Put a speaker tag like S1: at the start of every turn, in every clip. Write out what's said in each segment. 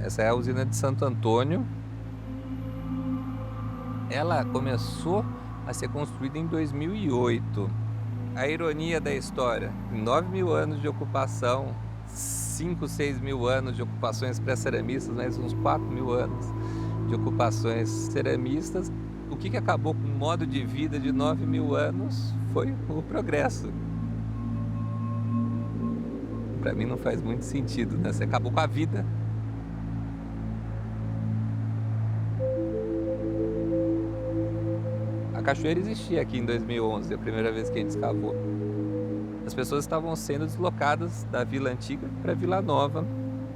S1: Essa é a usina de Santo Antônio. Ela começou a ser construída em 2008. A ironia da história, em 9.000 anos de ocupação, 5, 6.000 anos de ocupações pré-ceramistas, mais uns 4.000 anos de ocupações ceramistas, o que acabou com o modo de vida de 9.000 anos foi o progresso. Para mim não faz muito sentido, né? Você acabou com a vida. A cachoeira existia aqui em 2011, a primeira vez que a gente escavou. As pessoas estavam sendo deslocadas da vila antiga para a vila nova.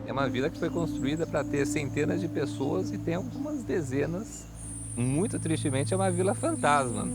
S1: É uma vila que foi construída para ter centenas de pessoas e tem algumas dezenas. Muito tristemente, é uma vila fantasma.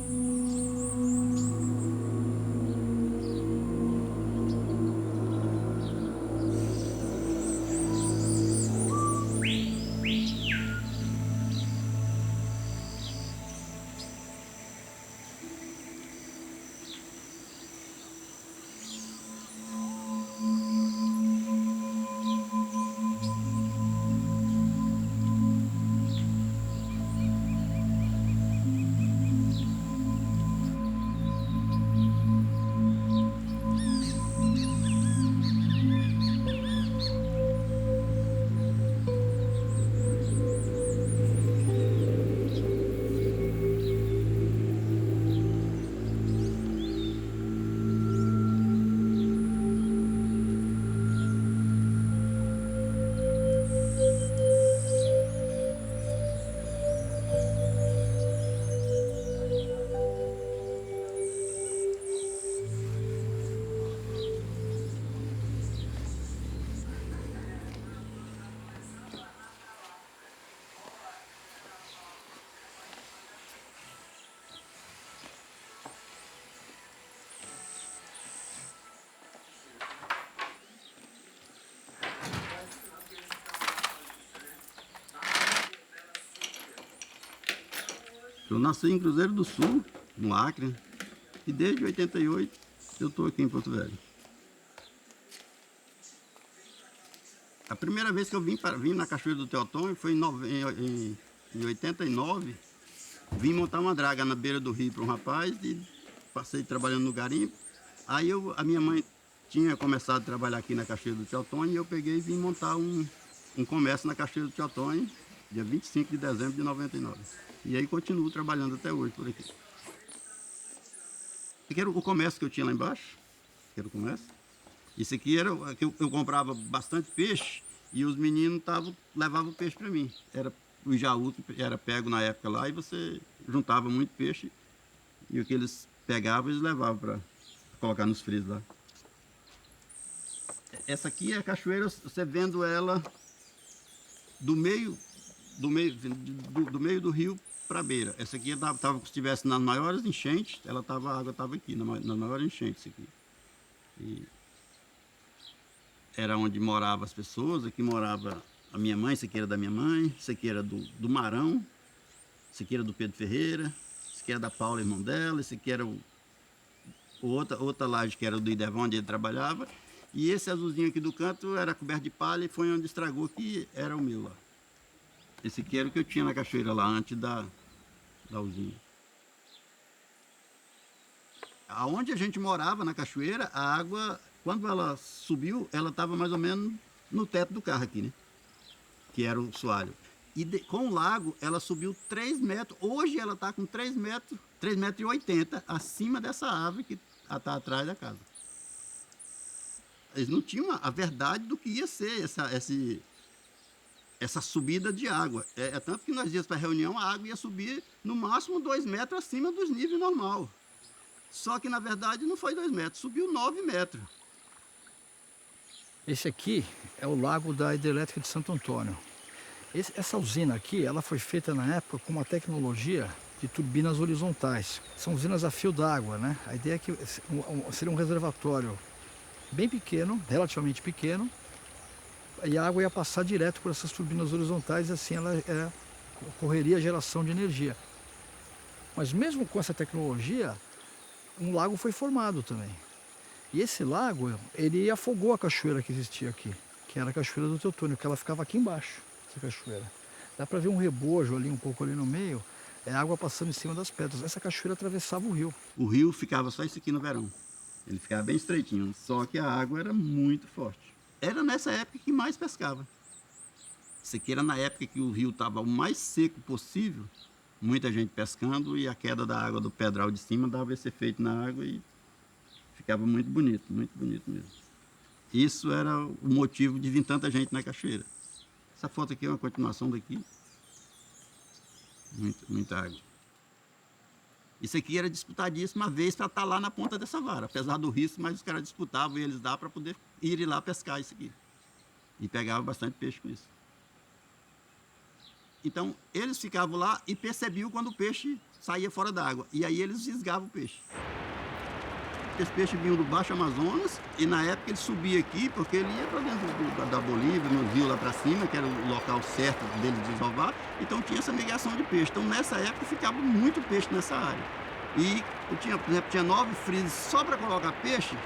S2: Eu nasci em Cruzeiro do Sul, no Acre, e desde 88 eu estou aqui em Porto Velho. A primeira vez que eu vim na Cachoeira do Teotônio foi em 89. Vim montar uma draga na beira do rio para um rapaz e passei trabalhando no garimpo. Aí a minha mãe tinha começado a trabalhar aqui na Cachoeira do Teotônio e eu peguei e vim montar um comércio na Cachoeira do Teotônio, dia 25 de dezembro de 99. E aí continuo trabalhando até hoje por aqui. Esse aqui era o comércio que eu tinha lá embaixo. Era o comércio. Isso aqui era que eu comprava bastante peixe e os meninos levavam peixe para mim. Era o jaú que era pego na época lá e você juntava muito peixe e o que eles pegavam eles levavam para colocar nos frios lá. Essa aqui é a cachoeira, você vendo ela do meio do rio para a beira. Essa aqui estava como se estivesse nas maiores enchentes, a água estava aqui, nas maiores enchentes aqui. E era onde moravam as pessoas, aqui morava a minha mãe, isso aqui era da minha mãe, isso aqui era do Marão, isso aqui era do Pedro Ferreira, isso aqui era da Paula, irmão dela, isso aqui era outra laje que era do Idevão, onde ele trabalhava, e esse azulzinho aqui do canto era coberto de palha e foi onde estragou, que era o meu lá. Esse aqui era o que eu tinha na cachoeira lá, antes da usina. Aonde a gente morava, na cachoeira, a água, quando ela subiu, ela estava mais ou menos no teto do carro aqui, né? Que era o soalho. E com o lago, ela subiu 3 metros. Hoje ela está com 3 metros, 3,80 metros acima dessa árvore que está atrás da casa. Eles não tinham a verdade do que ia ser essa subida de água. É tanto que nós íamos para a reunião, a água ia subir no máximo 2 metros acima dos níveis normal. Só que na verdade não foi 2 metros, subiu 9 metros.
S3: Esse aqui é o lago da hidrelétrica de Santo Antônio. Essa usina aqui, ela foi feita na época com uma tecnologia de turbinas horizontais. São usinas a fio d'água, né? A ideia é que seria um reservatório bem pequeno, relativamente pequeno, e a água ia passar direto por essas turbinas horizontais e assim ela ocorreria a geração de energia. Mas mesmo com essa tecnologia, um lago foi formado também. E esse lago, ele afogou a cachoeira que existia aqui, que era a Cachoeira do Teotônio, que ela ficava aqui embaixo. essa cachoeira. Dá para ver um rebojo ali, um pouco ali no meio, é água passando em cima das pedras. Essa cachoeira atravessava o rio.
S2: O rio ficava só isso aqui no verão. Ele ficava bem estreitinho, só que a água era muito forte. Era nessa época que mais pescava. Isso aqui era na época que o rio estava o mais seco possível, muita gente pescando e a queda da água do pedral de cima dava esse efeito na água e ficava muito bonito mesmo. Isso era o motivo de vir tanta gente na cachoeira. Essa foto aqui é uma continuação daqui. Muita água. Isso aqui era disputadíssimo uma vez para estar lá na ponta dessa vara, apesar do risco, mas os caras disputavam e eles davam para poder ir lá pescar isso aqui. E pegavam bastante peixe com isso. Então, eles ficavam lá e percebiam quando o peixe saía fora d'água. E aí eles fisgavam o peixe. Esse peixe vinha do Baixo Amazonas e na época ele subia aqui porque ele ia para dentro da Bolívia, no rio lá para cima, que era o local certo dele desovar. Então tinha essa migração de peixe. Então nessa época ficava muito peixe nessa área. E eu tinha, por exemplo, tinha 9 freezes só para colocar peixe.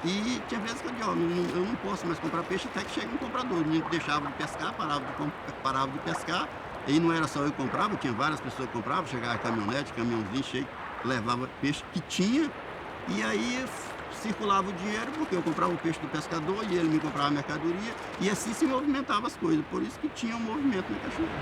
S2: E tinha vezes que eu dizia, eu não posso mais comprar peixe até que chegue um comprador. Não deixava de pescar, parava de pescar. E não era só eu que comprava, tinha várias pessoas que compravam. Chegava caminhonete, caminhãozinho cheio, levava peixe que tinha. E aí circulava o dinheiro, porque eu comprava o peixe do pescador e ele me comprava a mercadoria. E assim se movimentavam as coisas. Por isso que tinha um movimento na cachoeira.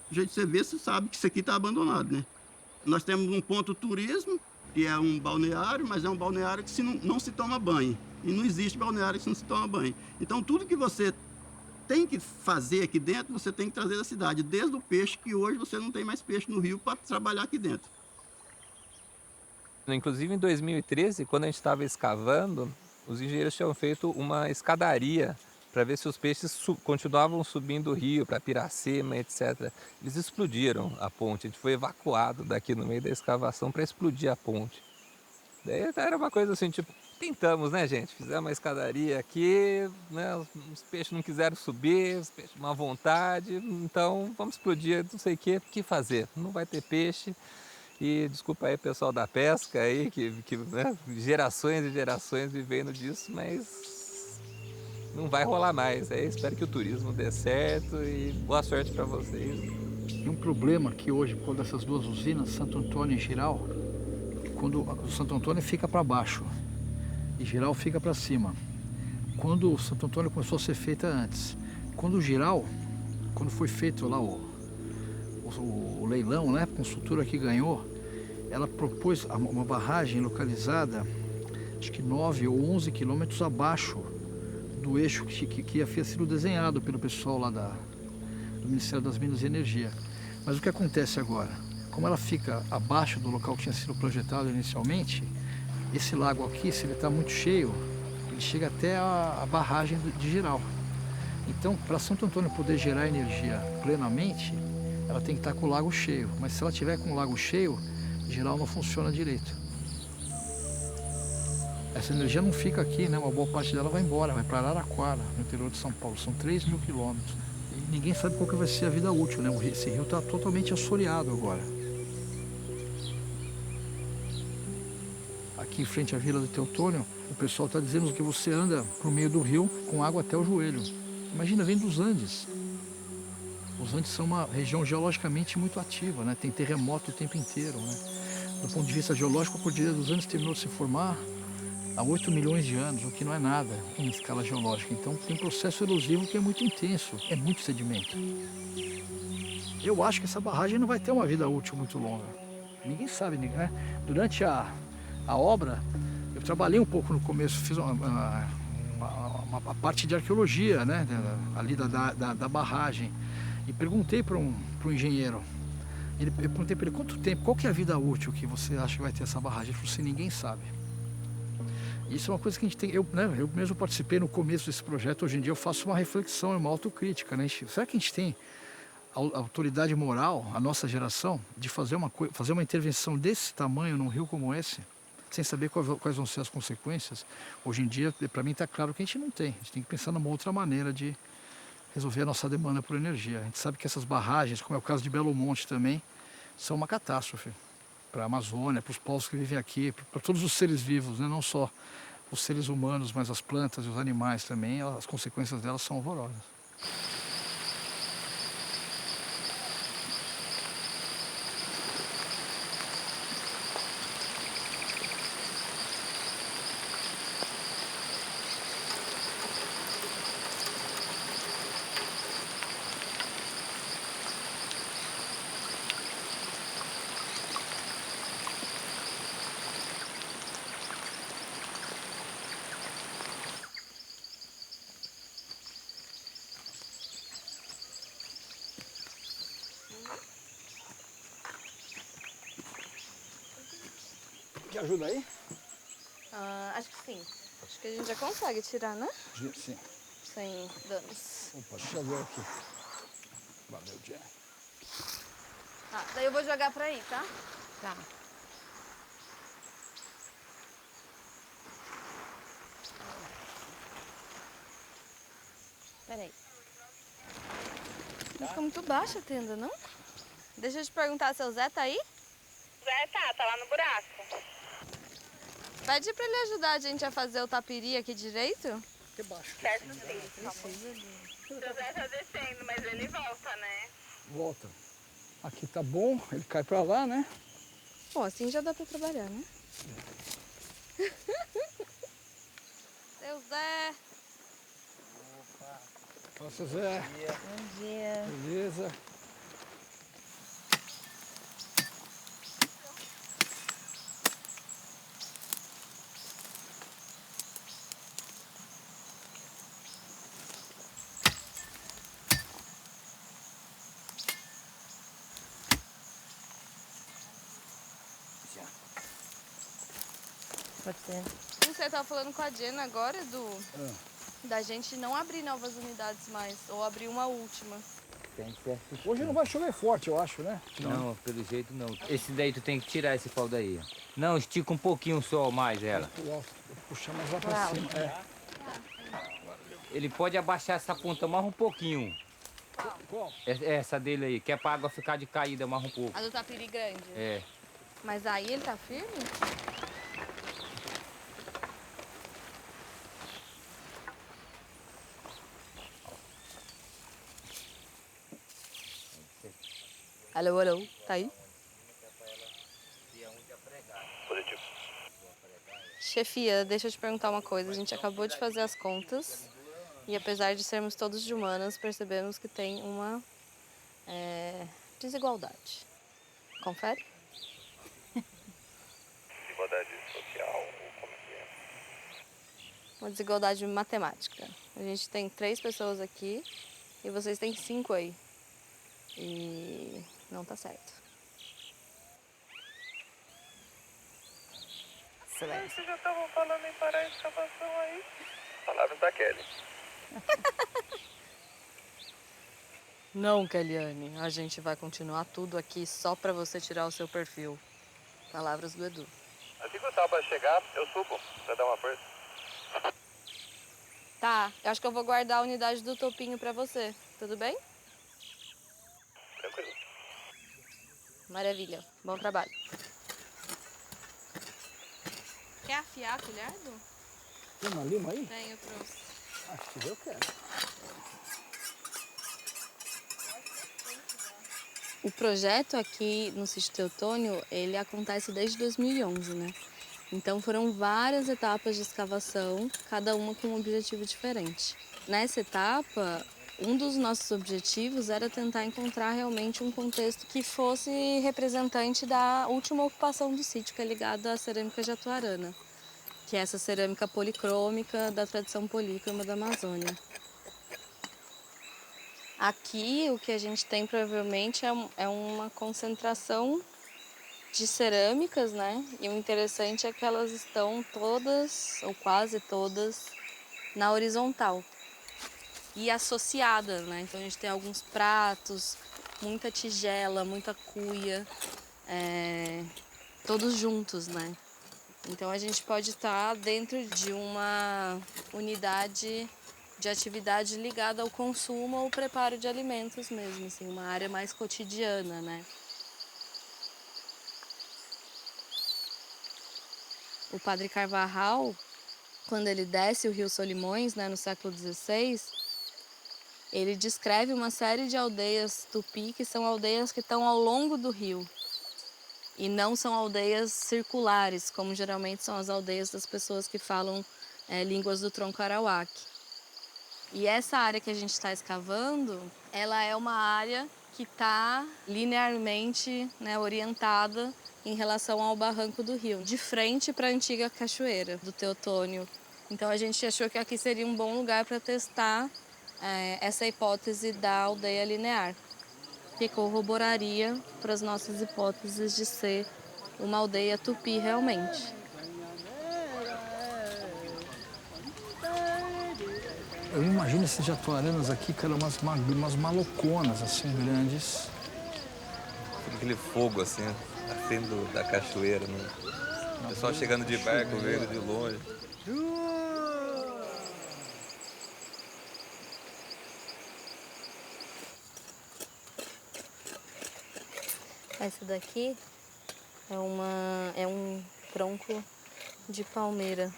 S2: Do jeito que você vê, você sabe que isso aqui está abandonado, né? Nós temos um ponto turismo, que é um balneário, mas é um balneário que não se toma banho. E não existe balneário que não se toma banho. Então, tudo que você tem que fazer aqui dentro, você tem que trazer da cidade. Desde o peixe, que hoje você não tem mais peixe no rio para trabalhar aqui dentro.
S1: Inclusive, em 2013, quando a gente estava escavando, os engenheiros tinham feito uma escadaria para ver se os peixes continuavam subindo o rio para Piracema, etc. Eles explodiram a ponte, a gente foi evacuado daqui no meio da escavação para explodir a ponte. Daí era uma coisa assim, tipo, tentamos, né, gente? Fizemos uma escadaria aqui, né? Os peixes não quiseram subir, os peixes má vontade, então vamos explodir, não sei o que fazer. Não vai ter peixe. E desculpa aí pessoal da pesca aí, que né, gerações e gerações vivendo disso, mas não vai rolar mais. Espero que o turismo dê certo e boa sorte para vocês.
S3: Tem um problema que hoje, quando essas duas usinas, Santo Antônio e Jirau, quando o Santo Antônio fica para baixo e Jirau fica para cima. Quando o Santo Antônio começou a ser feita antes, quando o Jirau, quando foi feito lá o leilão, né, a construtora que ganhou, ela propôs uma barragem localizada, acho que 9 ou 11 quilômetros abaixo do eixo que havia sido desenhado pelo pessoal lá do Ministério das Minas e Energia. Mas o que acontece agora? Como ela fica abaixo do local que tinha sido projetado inicialmente, esse lago aqui, se ele está muito cheio, ele chega até a barragem de Jirau. Então, para Santo Antônio poder gerar energia plenamente, ela tem que estar com o lago cheio. Mas se ela tiver com o lago cheio, Jirau não funciona direito. Essa energia não fica aqui, né? Uma boa parte dela vai embora, vai para Araraquara, no interior de São Paulo. São 3.000 quilômetros. E ninguém sabe qual que vai ser a vida útil, né? Esse rio está totalmente assoreado agora. Aqui em frente à Vila do Teutônio, o pessoal está dizendo que você anda pro meio do rio com água até o joelho. Imagina, vem dos Andes. Os Andes são uma região geologicamente muito ativa, né? Tem terremoto o tempo inteiro, né? Do ponto de vista geológico, a Cordilheira dos Andes terminou de se formar há 8 milhões de anos, o que não é nada em escala geológica. Então tem um processo erosivo que é muito intenso, é muito sedimento. Eu acho que essa barragem não vai ter uma vida útil muito longa. Ninguém sabe, né? Durante a a obra, eu trabalhei um pouco no começo, fiz uma parte de arqueologia, né, ali da barragem, e perguntei para um engenheiro, eu perguntei para ele quanto tempo, qual que é a vida útil que você acha que vai ter essa barragem? Ele falou assim, ninguém sabe. Isso é uma coisa que a gente tem, eu mesmo participei no começo desse projeto, hoje em dia eu faço uma reflexão, uma autocrítica, né? Será que a gente tem a autoridade moral, a nossa geração, de fazer uma intervenção desse tamanho num rio como esse, sem saber quais vão ser as consequências? Hoje em dia, para mim está claro que a gente não tem, a gente tem que pensar numa outra maneira de resolver a nossa demanda por energia. A gente sabe que essas barragens, como é o caso de Belo Monte também, são uma catástrofe para a Amazônia, para os povos que vivem aqui, para todos os seres vivos, né? Não só os seres humanos, mas as plantas e os animais também, as consequências delas são horrorosas. Te ajuda aí?
S4: Acho que sim. Acho que a gente já consegue tirar, né?
S3: Sim.
S4: Sem danos.
S3: Opa, deixa eu ver aqui. Valeu, Jack.
S4: Tá, daí eu vou jogar pra aí, tá? Tá. Peraí. Não fica muito baixa a tenda, não? Deixa eu te perguntar, seu Zé tá aí?
S5: Zé tá lá no buraco.
S4: Pede pra ele ajudar a gente a fazer o tapiri aqui direito.
S3: Que baixo.
S5: Certo, sim. Seu Zé tá descendo, mas ele volta, né?
S3: Volta. Aqui tá bom, ele cai pra lá, né?
S4: Bom, assim já dá pra trabalhar, né? Seu Zé.
S3: Fala, seu Zé.
S4: Bom dia.
S3: Beleza.
S4: Pode ser. Você tava falando com a Jenna agora da gente não abrir novas unidades mais, ou abrir uma última.
S6: Tem certo.
S3: Hoje não vai chover forte, eu acho, né?
S6: Não, pelo jeito não. Esse daí tu tem que tirar esse pau daí, ó. Não, estica um pouquinho só mais ela.
S3: Vou puxar mais lá pra cima. É.
S6: Ele pode abaixar essa ponta mais um pouquinho.
S3: Qual?
S6: Essa dele aí, que é pra água ficar de caída mais um pouco.
S4: A do tapiri grande.
S6: É.
S4: Mas aí ele tá firme? Alô, alô, tá aí?
S7: Positivo.
S4: Chefia, deixa eu te perguntar uma coisa. A gente acabou de fazer as contas e apesar de sermos todos de humanas, percebemos que tem uma desigualdade. Confere?
S7: Desigualdade social, ou como que é?
S4: Uma desigualdade matemática. A gente tem 3 pessoas aqui e vocês têm 5 aí. E não tá certo. Excelente.
S7: Vocês já estavam falando em parar a escavação aí? Palavras da Kelly.
S4: Não, Kelliane, a gente vai continuar tudo aqui só pra você tirar o seu perfil. Palavras do Edu.
S7: Assim que o Tauba chegar, eu subo pra dar uma força.
S4: Tá, eu acho que eu vou guardar a unidade do topinho pra você. Tudo bem?
S7: Tranquilo.
S4: Maravilha. Bom trabalho. Quer afiar a colher, Edu?
S3: Tem uma lima aí?
S4: Tem, eu trouxe.
S3: Ah, se tiver eu quero.
S4: O projeto aqui no Sítio Teotônio, ele acontece desde 2011, né? Então foram várias etapas de escavação, cada uma com um objetivo diferente. Nessa etapa, Um dos nossos objetivos era tentar encontrar realmente um contexto que fosse representante da última ocupação do sítio, que é ligado à cerâmica jatuarana, que é essa cerâmica policrômica da tradição polícroma da Amazônia. Aqui o que a gente tem provavelmente é uma concentração de cerâmicas, né? E o interessante é que elas estão todas, ou quase todas, na horizontal e associadas, né? Então a gente tem alguns pratos, muita tigela, muita cuia, todos juntos, né? Então a gente pode estar dentro de uma unidade de atividade ligada ao consumo ou preparo de alimentos mesmo, assim, uma área mais cotidiana, né? O Padre Carvajal, quando ele desce o Rio Solimões, né, no século XVI, ele descreve uma série de aldeias tupi que são aldeias que estão ao longo do rio. E não são aldeias circulares, como geralmente são as aldeias das pessoas que falam línguas do tronco arawak. E essa área que a gente está escavando, ela é uma área que está linearmente, né, orientada em relação ao barranco do rio, de frente para a antiga cachoeira do Teotônio. Então a gente achou que aqui seria um bom lugar para testar essa hipótese da aldeia linear, que corroboraria para as nossas hipóteses de ser uma aldeia tupi realmente.
S3: Eu imagino esses jatuaranas aqui, cara, umas maloconas assim grandes.
S1: Aquele fogo assim, nascendo da cachoeira, né? O pessoal chegando de barco, vendo de longe.
S4: Essa daqui é um tronco de palmeira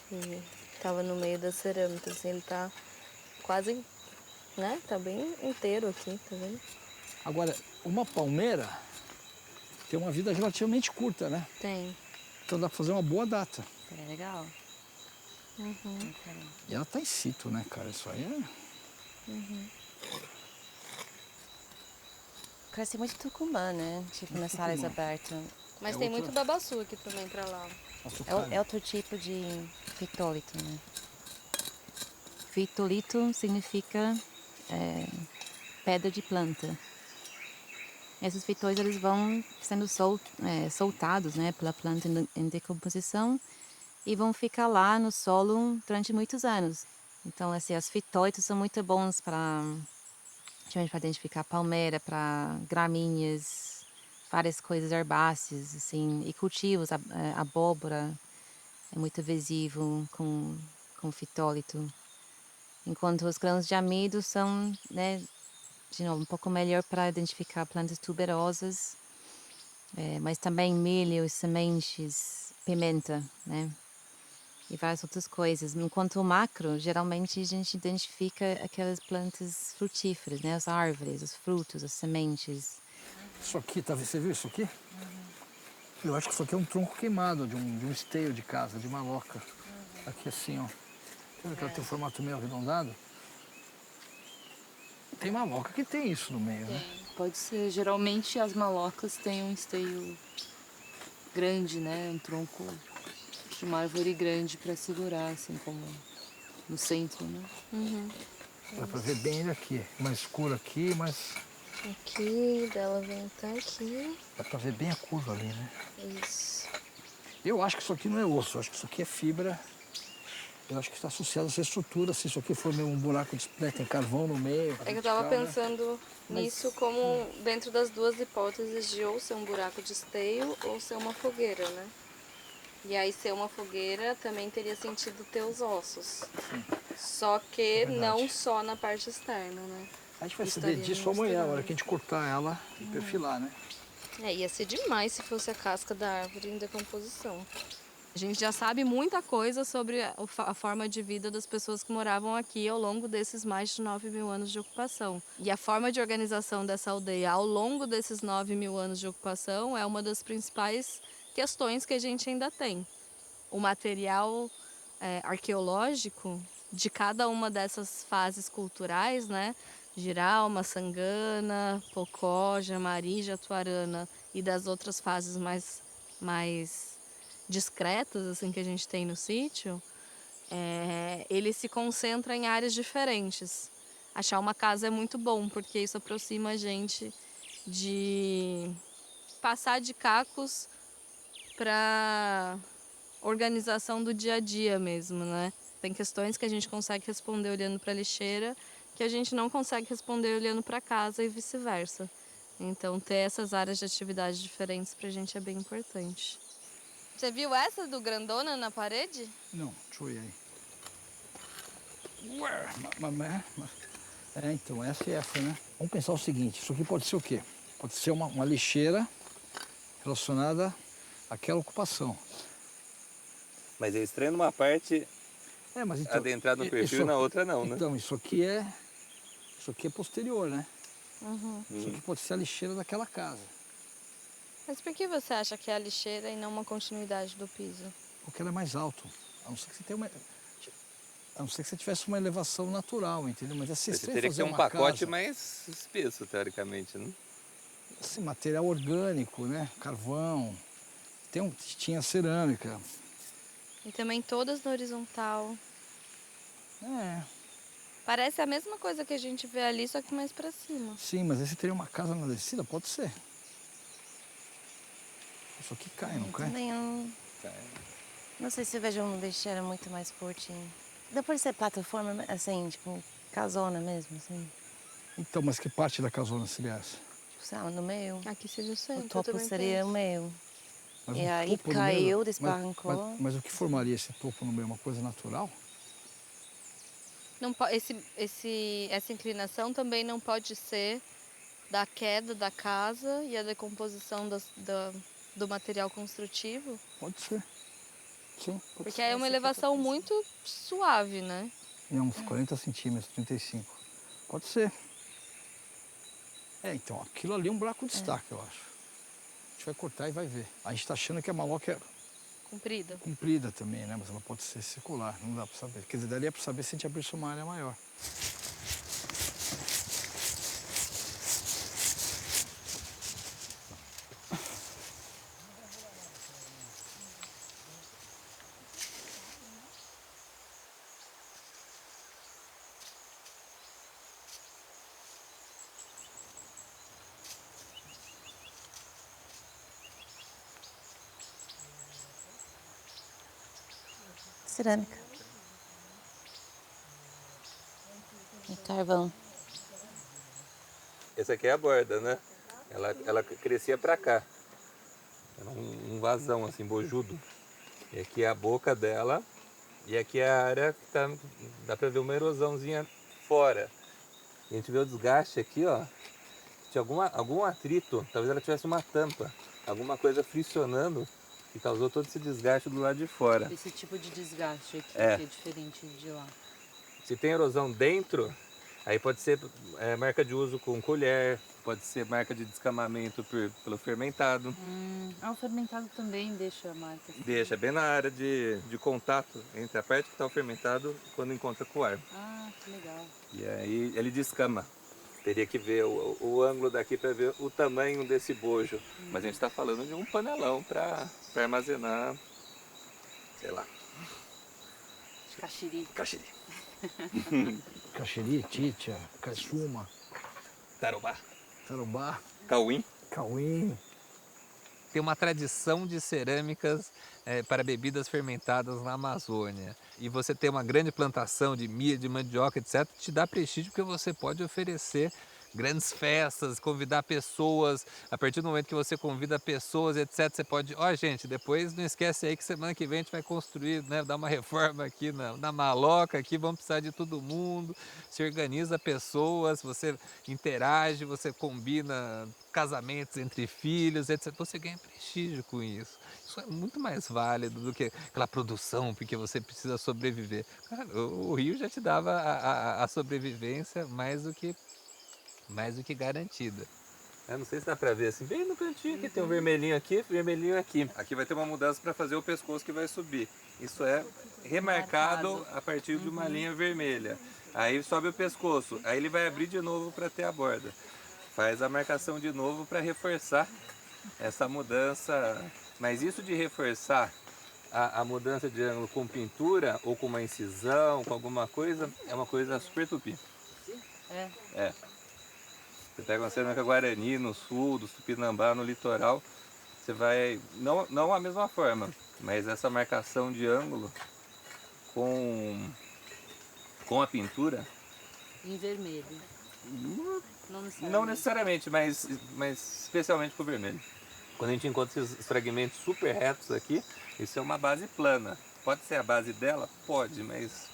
S4: que estava no meio da cerâmica, assim, ele tá quase, né, tá bem inteiro aqui, tá vendo?
S3: Agora, uma palmeira tem uma vida relativamente curta, né?
S4: Tem.
S3: Então dá pra fazer uma boa data.
S4: É legal. Uhum.
S3: E ela tá em situ, né, cara? Isso aí é...
S8: Cresce muito tucumã, né? Tipo, nessas áreas abertas.
S4: Mas
S3: É
S4: tem
S3: outra-
S4: muito babaçu aqui também pra lá.
S8: É outro tipo de fitolito, né? Fitolito significa pedra de planta. Esses fitóis, eles vão sendo soltados, né, pela planta em decomposição e vão ficar lá no solo durante muitos anos. Então, assim, os fitóitos são muito bons para identificar palmeira, para gramíneas, várias coisas herbáceas, assim, e cultivos, abóbora é muito visível com fitólito. Enquanto os grãos de amido são, né, de novo, um pouco melhor para identificar plantas tuberosas, mas também milho, sementes, pimenta, né? E várias outras coisas. Enquanto o macro, geralmente a gente identifica aquelas plantas frutíferas, né? As árvores, os frutos, as sementes.
S3: Isso aqui, tá, você viu isso aqui? Eu acho que isso aqui é um tronco queimado de um esteio de casa, de maloca. Aqui assim, ó. Tá vendo que ela tem um formato meio arredondado? Tem maloca que tem isso no meio, né?
S9: Pode ser. Geralmente as malocas têm um esteio grande, né? Um tronco de uma árvore grande para segurar, assim como no centro, né?
S4: Uhum.
S3: Dá pra ver bem ele aqui. Mais escuro aqui, mas
S4: Aqui, dela vem até aqui.
S3: dá pra ver bem a curva ali, né?
S4: Isso.
S3: Eu acho que isso aqui não é osso, eu acho que isso aqui é fibra. Eu acho que está associado a essa estrutura. Se isso aqui for meio um buraco de... né, tem carvão no meio.
S4: É que eu tava
S3: vertical, né?
S4: pensando nisso como dentro das duas hipóteses de ou ser um buraco de esteio ou ser uma fogueira, né? E aí ser uma fogueira também teria sentido ter os ossos. Só que
S3: verdade.
S4: não só na parte externa, né?
S3: A gente vai
S4: Estaria
S3: saber disso amanhã,
S4: misturando.
S3: a hora que a gente cortar ela e perfilar, né?
S4: Ia ser demais se fosse a casca da árvore em decomposição. A gente já sabe muita coisa sobre a forma de vida das pessoas que moravam aqui ao longo desses mais de 9.000 anos de ocupação. E a forma de organização dessa aldeia ao longo desses 9.000 anos de ocupação é uma das principais questões que a gente ainda tem. O material arqueológico de cada uma dessas fases culturais, né? Giralma, Sangana, Pocó, Jamari, Jatuarana e das outras fases mais discretas assim que a gente tem no sítio, ele se concentra em áreas diferentes. Achar uma casa é muito bom, porque isso aproxima a gente de passar de cacos para organização do dia a dia mesmo, né? Tem questões que a gente consegue responder olhando para a lixeira, que a gente não consegue responder olhando para casa e vice-versa. Então, ter essas áreas de atividade diferentes para a gente é bem importante. Você viu essa do grandona na parede?
S3: Não, deixa eu ir aí. Ué, então, essa e essa, né? Vamos pensar o seguinte, isso aqui pode ser o quê? Pode ser uma lixeira relacionada àquela ocupação.
S1: Mas é estranho numa parte
S3: Mas então,
S1: adentrar no perfil e na outra não, né?
S3: Então, isso aqui é posterior, né?
S4: Uhum.
S3: Isso aqui pode ser a lixeira daquela casa.
S4: Mas por que você acha que é a lixeira e não uma continuidade do piso?
S3: Porque ela é mais alto. A não ser que você tenha a não ser que você tivesse uma elevação natural, entendeu? Mas
S1: Você teria que ter um pacote mais espesso, teoricamente, né?
S3: Esse material orgânico, né? Carvão. Tinha cerâmica.
S4: E também todas no horizontal. Parece a mesma coisa que a gente vê ali, só que mais pra cima.
S3: Sim, mas aí você teria uma casa na descida? Pode ser. Isso aqui cai, não cai?
S8: Também não sei se eu vejo uma lixeira muito mais forte. Dá por ser plataforma, assim, tipo, casona mesmo, assim.
S3: Então, mas que parte da casona seria essa?
S8: Tipo, sei lá, no meio.
S4: Aqui seja o centro.
S8: O topo seria o meio.
S3: Mas
S8: E
S3: um
S8: aí
S3: topo no
S8: caiu,
S3: meio-
S8: desbarrancou.
S3: Mas o que formaria esse topo no meio? Uma coisa natural?
S4: Não, essa inclinação também não pode ser da queda da casa e a decomposição do material construtivo?
S3: Pode ser. Sim, pode
S4: Porque
S3: ser.
S4: é uma elevação muito suave, né?
S3: É uns 40 centímetros, 35. Pode ser. Então, aquilo ali é um buraco de destaque, eu acho. A gente vai cortar e vai ver. A gente tá achando que a maloca é
S4: Comprida.
S3: comprida também, né? Mas ela pode ser circular, não dá pra saber. Quer dizer, daria pra saber se a gente abrisse uma área maior.
S8: Cerâmica. E carvão.
S1: Essa aqui é a borda, né? Ela crescia pra cá. Era um vazão assim, bojudo. E aqui é a boca dela. E aqui é a área que dá pra ver uma erosãozinha fora. E a gente vê o desgaste aqui, ó. Tinha algum atrito, talvez ela tivesse uma tampa. Alguma coisa friccionando que causou todo esse desgaste do lado de fora.
S9: Esse tipo de desgaste aqui que é diferente de lá.
S1: Se tem erosão dentro, aí pode ser marca de uso com colher, pode ser marca de descamamento pelo fermentado.
S9: O fermentado também deixa a marca.
S1: Deixa bem na área de contato entre a parte que está o fermentado quando encontra com o ar.
S9: Ah, que legal.
S1: E aí ele descama. Teria que ver o ângulo daqui para ver o tamanho desse bojo. Mas a gente está falando de um panelão para armazenar, sei lá.
S9: Caxiri.
S1: Caxiri.
S3: Caxiri, títia, caçuma,
S1: Tarobá.
S3: tarubá,
S1: Cauim.
S3: cauim.
S1: Tem uma tradição de cerâmicas para bebidas fermentadas na Amazônia. E você ter uma grande plantação de milho, de mandioca, etc., te dá prestígio porque você pode oferecer grandes festas, convidar pessoas. A partir do momento que você convida pessoas, etc., você pode... gente, depois não esquece aí que semana que vem a gente vai construir, né, dar uma reforma aqui na maloca, aqui vamos precisar de todo mundo. Se organiza pessoas, você interage, você combina casamentos entre filhos, etc. Você ganha prestígio com isso. Isso é muito mais válido do que aquela produção, porque você precisa sobreviver. Cara, o Rio já te dava a sobrevivência mais do que garantida. Não sei se dá pra ver assim, bem no cantinho aqui, tem um vermelhinho aqui, vermelhinho aqui. Aqui vai ter uma mudança para fazer o pescoço que vai subir. Isso é remarcado a partir de uma linha vermelha. Aí sobe o pescoço, aí ele vai abrir de novo para ter a borda. Faz a marcação de novo para reforçar essa mudança. Mas isso de reforçar a mudança de ângulo com pintura ou com uma incisão, com alguma coisa, é uma coisa super tupi. É. Você pega uma cerâmica Guarani no sul, do Tupinambá, no litoral, você vai, não a mesma forma, mas essa marcação de ângulo com a pintura.
S9: Em vermelho.
S1: Não necessariamente, mas especialmente com o vermelho. Quando a gente encontra esses fragmentos super retos aqui, isso é uma base plana. Pode ser a base dela? Pode, mas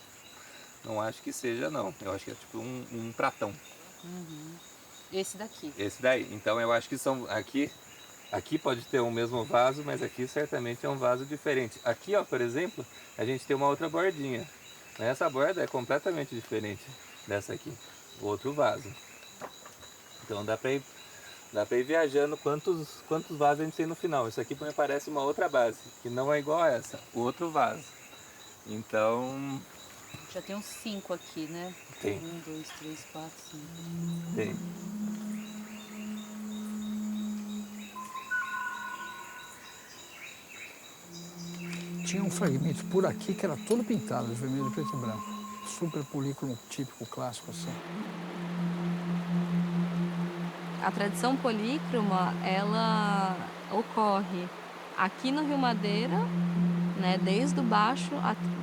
S1: não acho que seja não. Eu acho que é tipo um pratão.
S9: Esse daqui.
S1: Esse daí. Então eu acho que são aqui pode ter o mesmo vaso, mas aqui certamente é um vaso diferente. Aqui, ó, por exemplo, a gente tem uma outra bordinha. Essa borda é completamente diferente dessa aqui, outro vaso. Então dá pra ir viajando quantos vasos a gente tem no final. Isso aqui me parece uma outra base, que não é igual a essa, outro vaso. Então...
S9: Já tem uns 5 aqui, né?
S1: Tem.
S9: 1, 2, 3, 4, 5.
S1: Tem.
S3: Tinha um fragmento por aqui que era todo pintado de vermelho, preto e branco. Super polícromo típico, clássico, assim.
S4: A tradição polícroma, ela ocorre aqui no Rio Madeira, né, desde o baixo,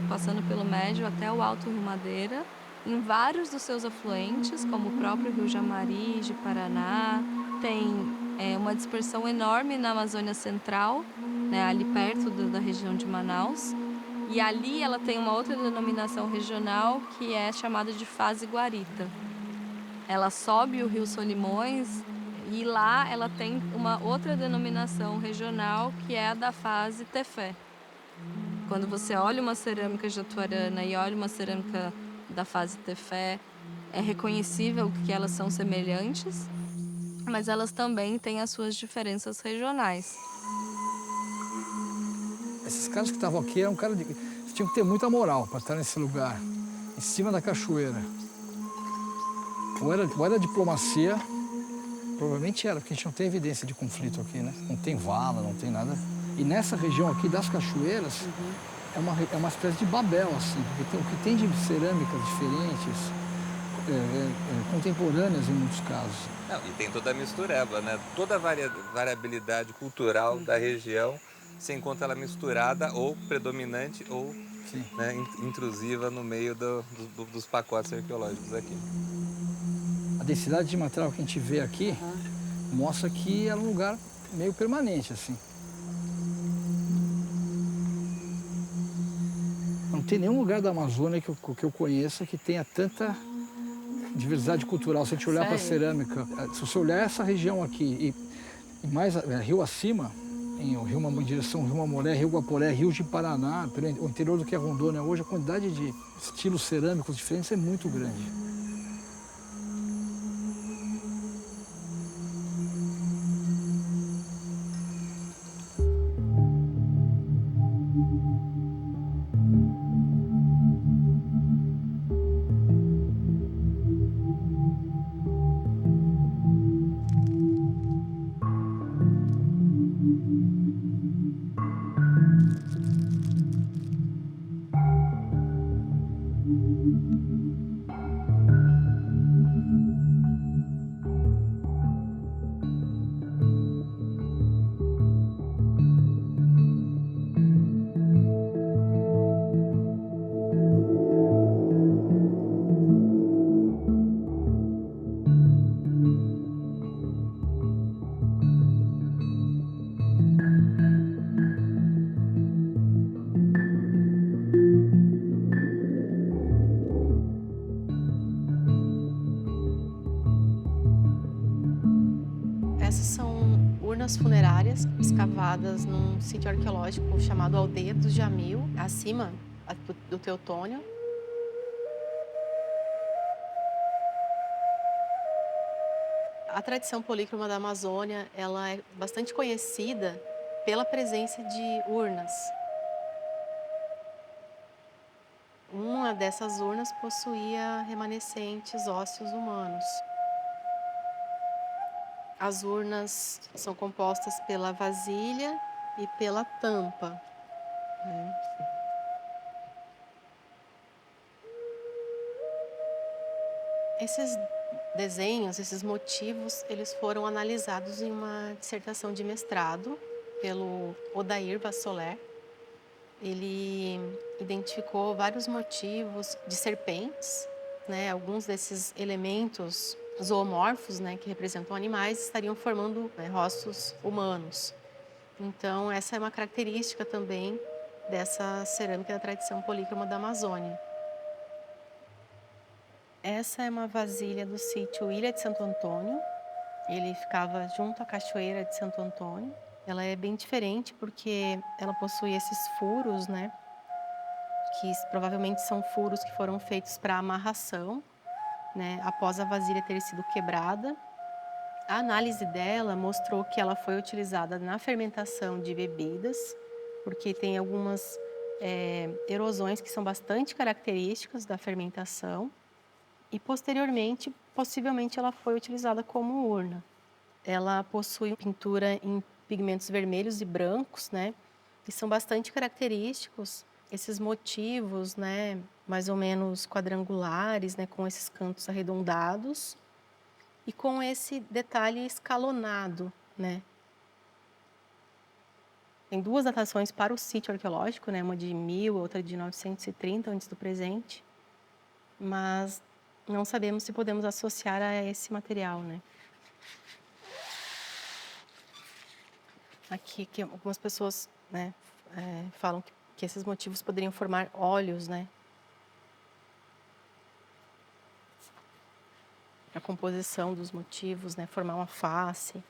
S4: passando pelo médio até o alto Rio Madeira, em vários dos seus afluentes, como o próprio Rio Jamari, de Paraná. Tem uma dispersão enorme na Amazônia Central, né, ali perto da região de Manaus. E ali ela tem uma outra denominação regional que é chamada de fase guarita. Ela sobe o Rio Solimões e lá ela tem uma outra denominação regional que é a da fase Tefé. Quando você olha uma cerâmica jatuarana e olha uma cerâmica da fase Tefé, é reconhecível que elas são semelhantes, mas elas também têm as suas diferenças regionais.
S3: Esses caras que estavam aqui eram caras tinham que ter muita moral para estar nesse lugar, em cima da cachoeira. Ou era diplomacia, provavelmente era, porque a gente não tem evidência de conflito aqui, né? Não tem vala, não tem nada. E nessa região aqui das cachoeiras, é uma espécie de Babel, assim, porque o que tem de cerâmicas diferentes, contemporâneas em muitos casos.
S1: Não, e tem toda a mistureba, né? Toda a variabilidade cultural da região, você encontra ela misturada ou predominante ou, né, intrusiva no meio dos pacotes arqueológicos aqui.
S3: A densidade de material que a gente vê aqui mostra que era um lugar meio permanente, assim. Não tem nenhum lugar da Amazônia que eu conheça que tenha tanta diversidade cultural. Se a gente olhar para a cerâmica, se você olhar essa região aqui e mais rio acima, em direção ao Rio Mamoré, Rio Guaporé, Rio de Paraná, o interior do que é Rondônia hoje, a quantidade de estilos cerâmicos diferentes é muito grande.
S10: Essas são urnas funerárias escavadas num sítio arqueológico chamado Aldeia do Jamil, acima do Teutônio. A tradição polícroma da Amazônia, ela é bastante conhecida pela presença de urnas. Uma dessas urnas possuía remanescentes ósseos humanos. As urnas são compostas pela vasilha e pela tampa, né? Esses desenhos, esses motivos, eles foram analisados em uma dissertação de mestrado pelo Odair Vassoler. Ele identificou vários motivos de serpentes, né? Alguns desses elementos zoomorfos, né, que representam animais, estariam formando, né, rostos humanos. Então, essa é uma característica também dessa cerâmica da tradição polícroma da Amazônia. Essa é uma vasilha do sítio Ilha de Santo Antônio. Ele ficava junto à Cachoeira de Santo Antônio. Ela é bem diferente porque ela possui esses furos, né? Que provavelmente são furos que foram feitos para amarração, né? Após a vasilha ter sido quebrada. A análise dela mostrou que ela foi utilizada na fermentação de bebidas, porque tem algumas erosões que são bastante características da fermentação. E, posteriormente, possivelmente, ela foi utilizada como urna. Ela possui pintura em pigmentos vermelhos e brancos, né, que são bastante característicos. Esses motivos, né, mais ou menos quadrangulares, né, com esses cantos arredondados e com esse detalhe escalonado, né. Tem duas datações para o sítio arqueológico, né, uma de 1000, outra de 930 antes do presente, mas não sabemos se podemos associar a esse material, né? Aqui que algumas pessoas, né, falam que esses motivos poderiam formar olhos, né? A composição dos motivos, né, formar uma face.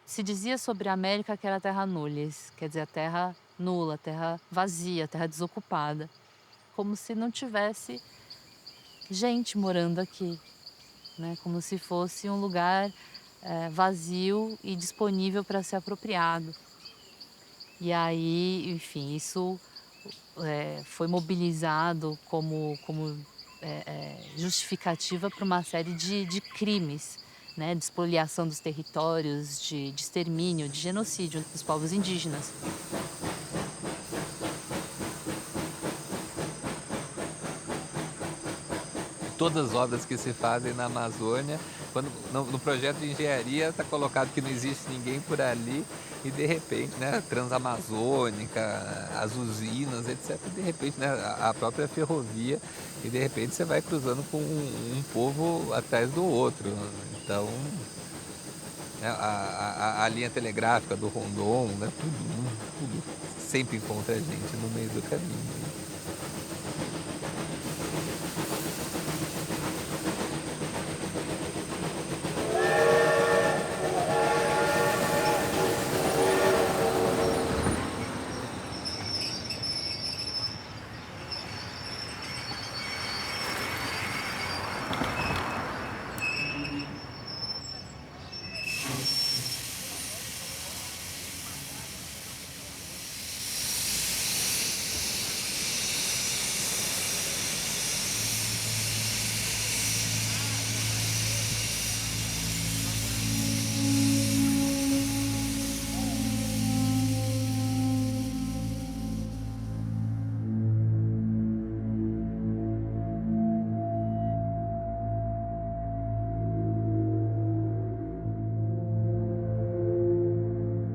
S9: Se dizia sobre a América que era terra nullis, quer dizer, a terra nula, a terra vazia, a terra desocupada. Como se não tivesse gente morando aqui, né? Como se fosse um lugar vazio e disponível para ser apropriado. E aí, enfim, isso foi mobilizado como justificativa para uma série de crimes, né? De espoliação dos territórios, de extermínio, de genocídio dos povos indígenas.
S1: Todas as obras que se fazem na Amazônia, quando no projeto de engenharia está colocado que não existe ninguém por ali e de repente, né, Transamazônica, as usinas, etc. De repente, né, a própria ferrovia e de repente você vai cruzando com um povo atrás do outro. Então, né, a linha telegráfica do Rondon, né, tudo sempre encontra gente no meio do caminho.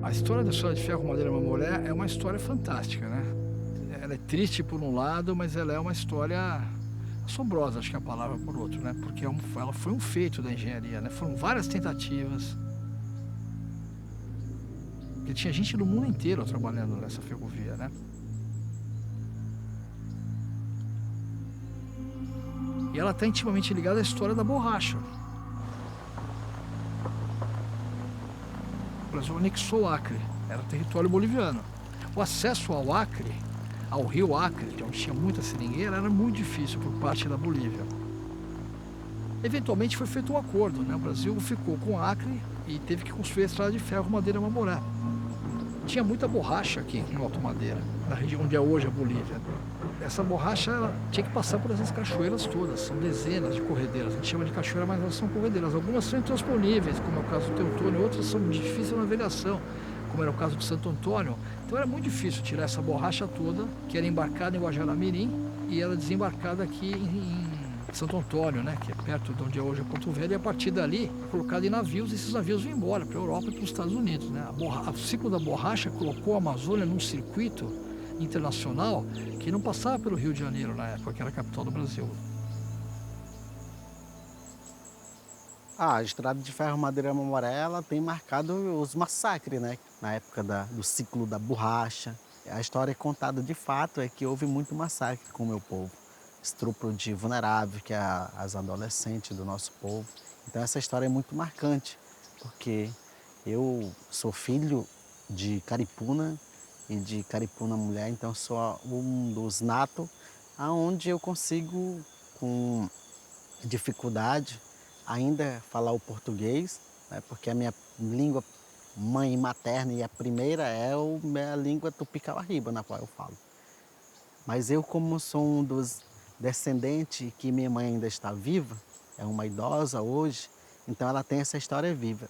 S3: A história da Estrada de Ferro Madeira Mamoré é uma história fantástica, né? Ela é triste por um lado, mas ela é uma história assombrosa, acho que é a palavra por outro, né? Porque ela foi um feito da engenharia, né? Foram várias tentativas. Porque tinha gente do mundo inteiro trabalhando nessa ferrovia, né? E ela está intimamente ligada à história da borracha. O Brasil anexou o Acre, era território boliviano. O acesso ao Acre, ao rio Acre, onde tinha muita seringueira, era muito difícil por parte da Bolívia. Eventualmente foi feito um acordo, né? O Brasil ficou com o Acre e teve que construir a estrada de ferro Madeira-Mamoré. Tinha muita borracha aqui no Alto Madeira, na região onde é hoje a Bolívia. Essa borracha ela tinha que passar por essas cachoeiras todas, são dezenas de corredeiras. A gente chama de cachoeira, mas elas são corredeiras. Algumas são intransponíveis, como é o caso do Teutônio, outras são difíceis de navegação, como era o caso de Santo Antônio. Então era muito difícil tirar essa borracha toda, que era embarcada em Guajará-Mirim, e era desembarcada aqui em Santo Antônio, né, que é perto de onde é hoje Porto Velho, e a partir dali, colocado em navios, e esses navios vão embora para a Europa e para os Estados Unidos, né? O ciclo da borracha colocou a Amazônia num circuito internacional que não passava pelo Rio de Janeiro na época, que era a capital do Brasil.
S11: A estrada de ferro Madeira-Mamoré, ela tem marcado os massacres, né? Na época do ciclo da borracha. A história contada de fato é que houve muito massacre com o meu povo. Estupro de vulnerável, que é as adolescentes do nosso povo. Então essa história é muito marcante, porque eu sou filho de Caripuna e de Caripuna mulher, então sou um dos natos, aonde eu consigo, com dificuldade, ainda falar o português, né, porque a minha língua mãe materna e a primeira é a língua tupi-caguaribe, na qual eu falo. Mas eu, como sou um dos descendentes que minha mãe ainda está viva, é uma idosa hoje, então ela tem essa história viva.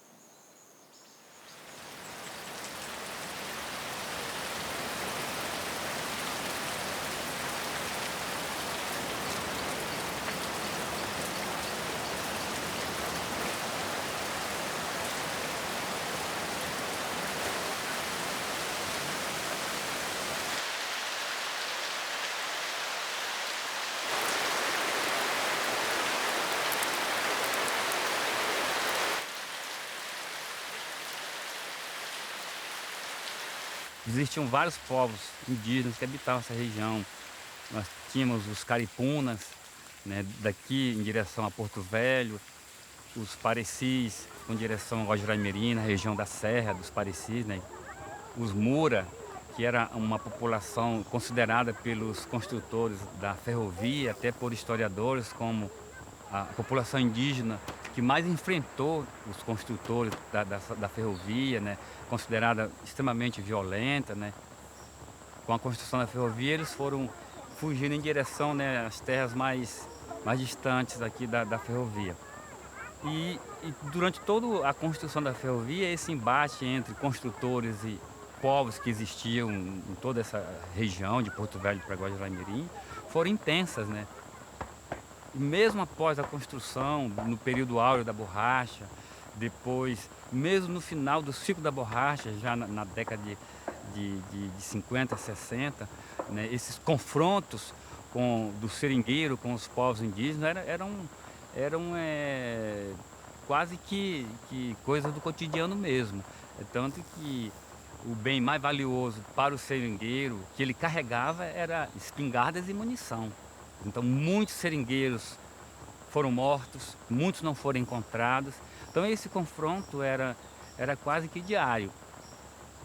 S12: Existiam vários povos indígenas que habitavam essa região. Nós tínhamos os caripunas, né, daqui em direção a Porto Velho, os parecis com direção a Guajará-Mirim, na região da Serra dos Parecis, né, os Mura, que era uma população considerada pelos construtores da ferrovia, até por historiadores, como a população indígena que mais enfrentou os construtores da ferrovia, né, considerada extremamente violenta, né. Com a construção da ferrovia, eles foram fugindo em direção, né, às terras mais distantes aqui da ferrovia. E durante toda a construção da ferrovia, esse embate entre construtores e povos que existiam em toda essa região, de Porto Velho para Guajará-Mirim, foram intensas, né. E mesmo após a construção, no período áureo da borracha, depois, mesmo no final do ciclo da borracha, já na década de 50, 60, né, esses confrontos do seringueiro com os povos indígenas eram quase que coisas do cotidiano mesmo. É tanto que o bem mais valioso para o seringueiro que ele carregava era espingardas e munição. Então muitos seringueiros foram mortos, muitos não foram encontrados. Então esse confronto era quase que diário.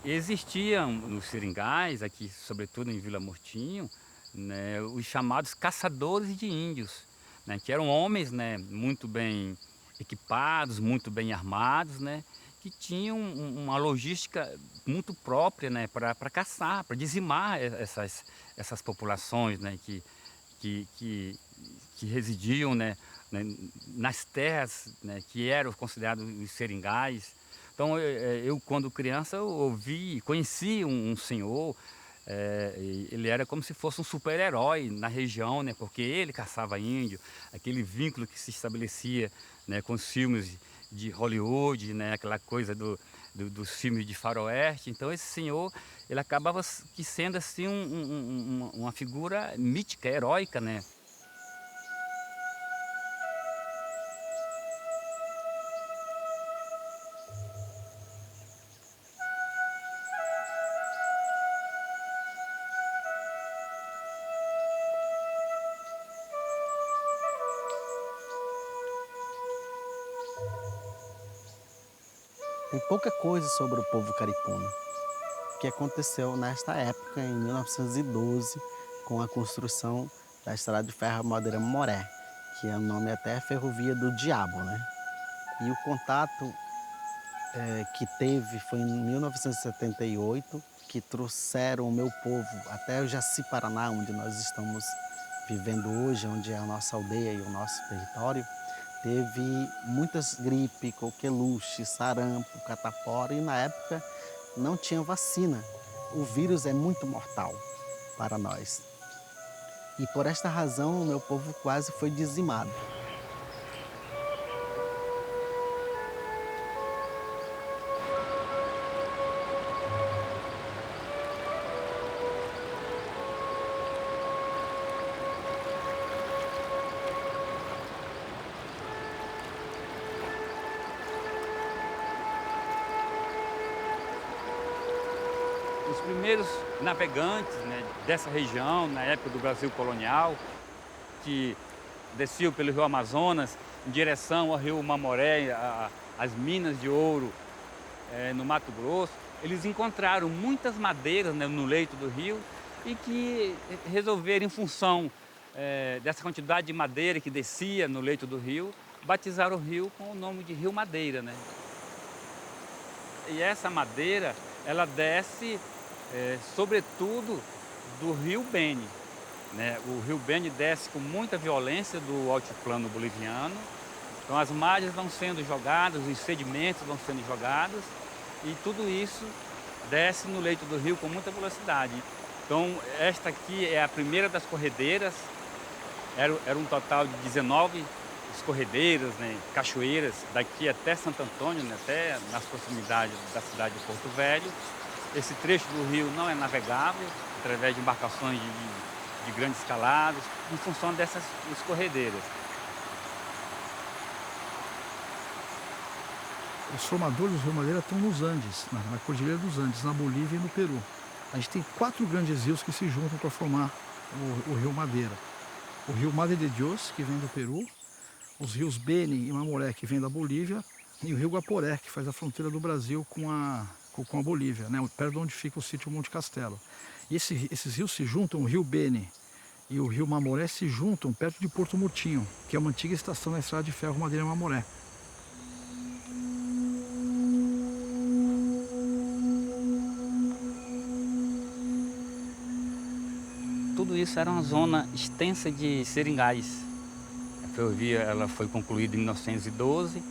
S12: Existiam nos seringais, aqui sobretudo em Vila Murtinho, né, os chamados caçadores de índios, né, que eram homens, né, muito bem equipados, muito bem armados, né, que tinham uma logística muito própria, né, para caçar, para dizimar essas populações, né, que residiam, né, nas terras, né, que eram considerados os seringais. Então eu quando criança eu conheci um senhor, ele era como se fosse um super-herói na região, né, porque ele caçava índio, aquele vínculo que se estabelecia, né, com os filmes de Hollywood, né, aquela coisa dos filmes de faroeste. Então esse senhor, ele acabava sendo assim uma figura mítica, heróica, né.
S11: Tem pouca coisa sobre o povo caripuna, que aconteceu nesta época, em 1912, com a construção da estrada de ferro Madeira-Mamoré, que é o nome até Ferrovia do Diabo, né? E o contato que teve foi em 1978, que trouxeram o meu povo até o Jaci Paraná, onde nós estamos vivendo hoje, onde é a nossa aldeia e o nosso território. Teve muitas gripes, coqueluche, sarampo, catapora, e na época não tinha vacina. O vírus é muito mortal para nós. E por esta razão o meu povo quase foi dizimado.
S12: Os primeiros navegantes, né, dessa região, na época do Brasil colonial, que desciam pelo rio Amazonas em direção ao rio Mamoré, às minas de ouro no Mato Grosso, eles encontraram muitas madeiras, né, no leito do rio e que resolveram, em função dessa quantidade de madeira que descia no leito do rio, batizar o rio com o nome de Rio Madeira, né? E essa madeira, ela desce sobretudo do rio Beni, né? O rio Beni desce com muita violência do altiplano boliviano, então as margens vão sendo jogadas, os sedimentos vão sendo jogados e tudo isso desce no leito do rio com muita velocidade. Então esta aqui é a primeira das corredeiras, era um total de 19 escorredeiras, né, cachoeiras, daqui até Santo Antônio, né, até nas proximidades da cidade de Porto Velho. Esse trecho do rio não é navegável, através de embarcações de grandes escaladas, em função dessas escorredeiras.
S3: Os formadores do Rio Madeira estão nos Andes, na Cordilheira dos Andes, na Bolívia e no Peru. A gente tem 4 grandes rios que se juntam para formar o Rio Madeira. O rio Madre de Dios, que vem do Peru, os rios Beni e Mamoré, que vem da Bolívia, e o rio Guaporé, que faz a fronteira do Brasil com a Bolívia, né, perto de onde fica o sítio Monte Castelo. E esses rios se juntam, o rio Beni e o rio Mamoré se juntam perto de Porto Murtinho, que é uma antiga estação na estrada de ferro Madeira-Mamoré.
S12: Tudo isso era uma zona extensa de seringais. A ferrovia ela foi concluída em 1912,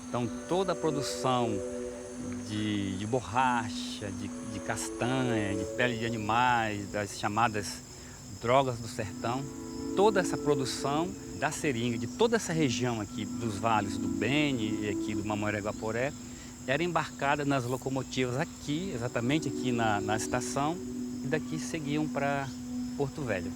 S12: então toda a produção de borracha, de castanha, de pele de animais, das chamadas drogas do sertão, toda essa produção da seringa, de toda essa região aqui dos vales do Beni e aqui do Mamoré Guaporé, era embarcada nas locomotivas aqui, exatamente aqui na estação, e daqui seguiam para Porto Velho.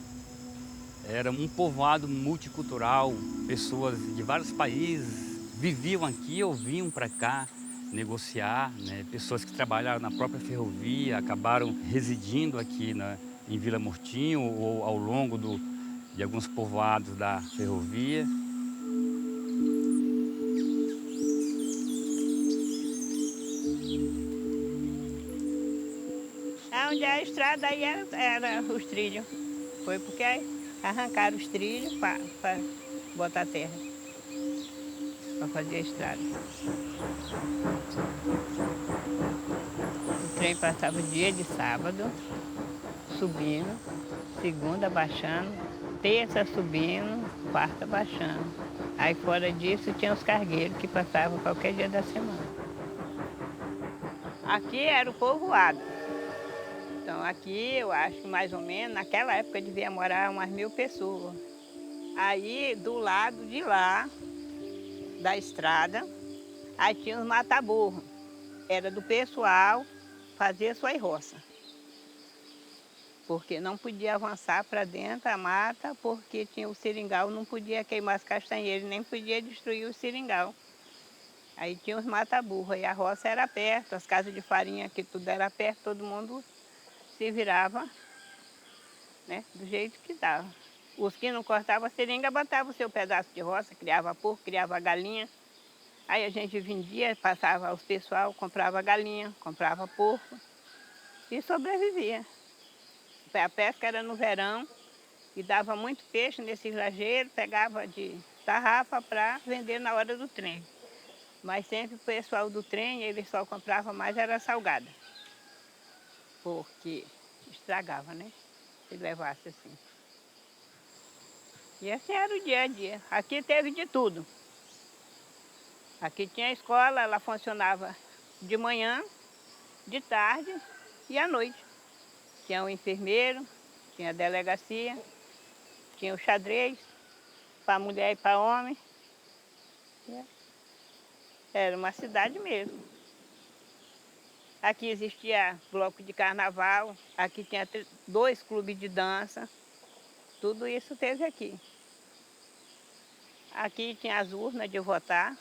S12: Era um povoado multicultural, pessoas de vários países viviam aqui ou vinham para cá negociar, né? Pessoas que trabalharam na própria ferrovia, acabaram residindo aqui em Vila Murtinho ou ao longo de alguns povoados da ferrovia.
S13: Onde é a estrada aí era os trilhos. Foi porque arrancaram os trilhos para botar terra, para fazer a estrada. O trem passava dia de sábado, subindo, segunda baixando, terça subindo, quarta baixando. Aí fora disso tinha os cargueiros que passavam qualquer dia da semana. Aqui era o povoado. Então aqui eu acho que mais ou menos, naquela época devia morar umas 1000 pessoas. Aí do lado de lá, da estrada, aí tinha os mata-burro. Era do pessoal fazer suas roças. Porque não podia avançar para dentro da mata, porque tinha o seringal, não podia queimar as castanheiras, nem podia destruir o seringal. Aí tinha os mata-burro, e a roça era perto, as casas de farinha que tudo era perto, todo mundo se virava, né, do jeito que dava. Os que não cortavam a seringa botavam o seu pedaço de roça, criava porco, criava galinha. Aí a gente vendia, passava aos pessoal, comprava galinha, comprava porco e sobrevivia. A pesca era no verão E dava muito peixe nesse vilarejo, pegava de tarrafa para vender na hora do trem. Mas sempre o pessoal do trem, eles só compravam mais, era salgada. Porque estragava, né? Se levasse assim. E assim era o dia a dia. Aqui teve de tudo. Aqui tinha escola, ela funcionava de manhã, de tarde e à noite. Tinha um enfermeiro, tinha a delegacia, tinha o xadrez para mulher e para homem. Era uma cidade mesmo. Aqui existia bloco de carnaval, aqui tinha 2 clubes de dança. Tudo isso teve aqui. Aqui tinha as urnas de votar.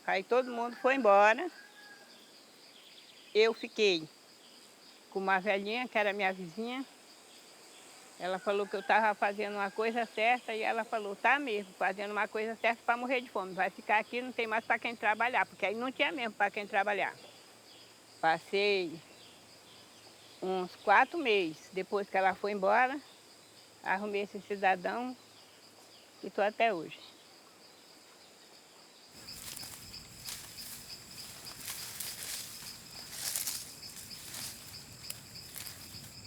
S13: Aí todo mundo foi embora. Eu fiquei com uma velhinha, que era minha vizinha. Ela falou que eu estava fazendo uma coisa certa e ela falou, tá mesmo, fazendo uma coisa certa para morrer de fome. Vai ficar aqui, não tem mais para quem trabalhar, porque aí não tinha mesmo para quem trabalhar. Passei uns 4 meses depois que ela foi embora, arrumei esse cidadão e estou até hoje.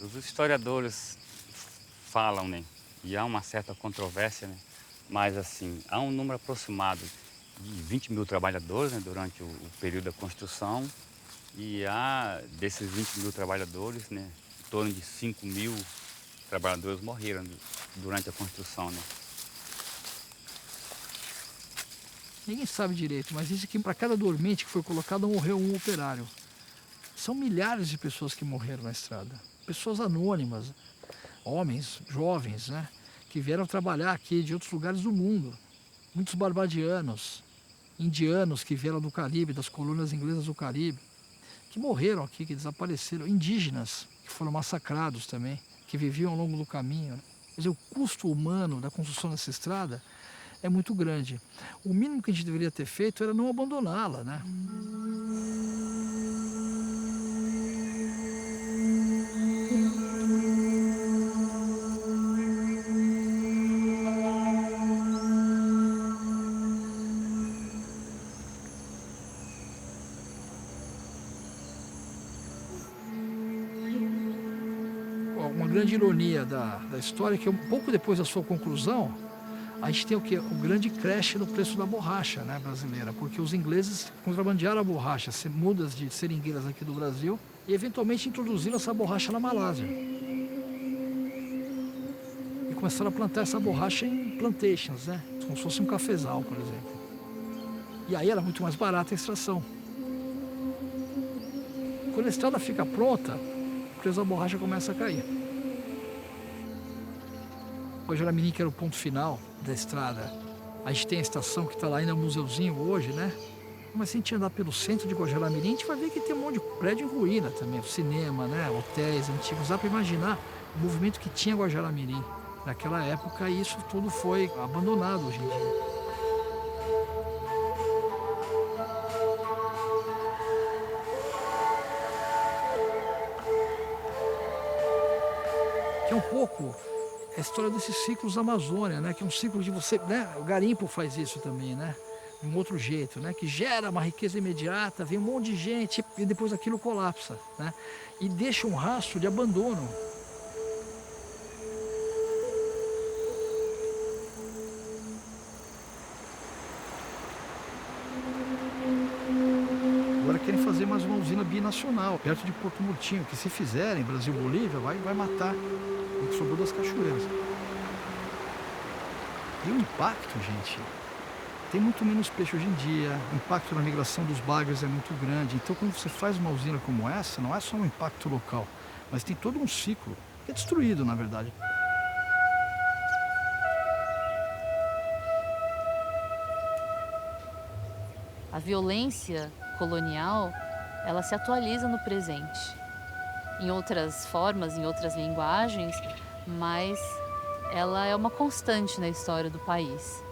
S12: Os historiadores falam, né, e há uma certa controvérsia, né, mas assim, há um número aproximado de 20 mil trabalhadores, né, durante o período da construção, e há desses 20 mil trabalhadores, né, em torno de 5 mil trabalhadores morreram durante a construção, né.
S3: Ninguém sabe direito, mas diz que para cada dormente que foi colocado morreu um operário. São milhares de pessoas que morreram na estrada. Pessoas anônimas, homens, jovens, né? Que vieram trabalhar aqui de outros lugares do mundo. Muitos barbadianos, indianos que vieram do Caribe, das colônias inglesas do Caribe, que morreram aqui, que desapareceram. Indígenas, que foram massacrados também, que viviam ao longo do caminho. Quer dizer, o custo humano da construção dessa estrada é muito grande. O mínimo que a gente deveria ter feito era não abandoná-la, né? Uma grande ironia da história é que um pouco depois da sua conclusão, a gente tem o quê? O grande crash no preço da borracha, né, brasileira, porque os ingleses contrabandearam a borracha, mudas de seringueiras aqui do Brasil, e eventualmente introduziram essa borracha na Malásia. E começaram a plantar essa borracha em plantations, né, como se fosse um cafezal, por exemplo. E aí era muito mais barata a extração. Quando a estrada fica pronta, o preço da borracha começa a cair. Guajará-Mirim, que era o ponto final da estrada. A gente tem a estação que está lá ainda, é um museuzinho hoje, né? Mas se a gente andar pelo centro de Guajará-Mirim, a gente vai ver que tem um monte de prédio em ruína também. O cinema, né? Hotéis antigos. Dá para imaginar o movimento que tinha Guajará-Mirim naquela época, e isso tudo foi abandonado hoje em dia. Que é um pouco a história desses ciclos da Amazônia, né? Que é um ciclo de você, né? O garimpo faz isso também, né? De um outro jeito, né? Que gera uma riqueza imediata, vem um monte de gente e depois aquilo colapsa, né? E deixa um rastro de abandono. Agora querem fazer mais uma usina binacional, perto de Porto Murtinho, que se fizerem, Brasil-Bolívia, vai matar o que sobrou das cachoeiras. E o impacto, gente, tem muito menos peixe hoje em dia, o impacto na migração dos bagres é muito grande. Então, quando você faz uma usina como essa, não é só um impacto local, mas tem todo um ciclo que é destruído, na verdade.
S9: A violência colonial, ela se atualiza no presente, em outras formas, em outras linguagens, mas ela é uma constante na história do país.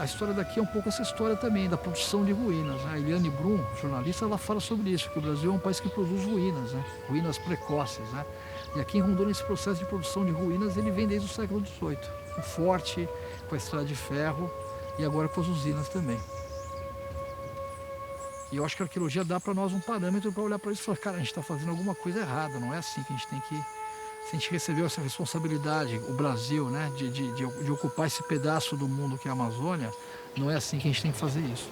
S3: história daqui é um pouco essa história também, da produção de ruínas. A Eliane Brum, jornalista, ela fala sobre isso, que o Brasil é um país que produz ruínas, né? Ruínas precoces, né? E aqui em Rondônia esse processo de produção de ruínas ele vem desde o século XVIII. O forte, com a estrada de ferro e agora com as usinas também. E eu acho que a arqueologia dá para nós um parâmetro para olhar para isso e falar, cara, a gente está fazendo alguma coisa errada, não é assim que a gente tem que... Se a gente recebeu essa responsabilidade, o Brasil, né, de ocupar esse pedaço do mundo que é a Amazônia, não é assim que a gente tem que fazer isso.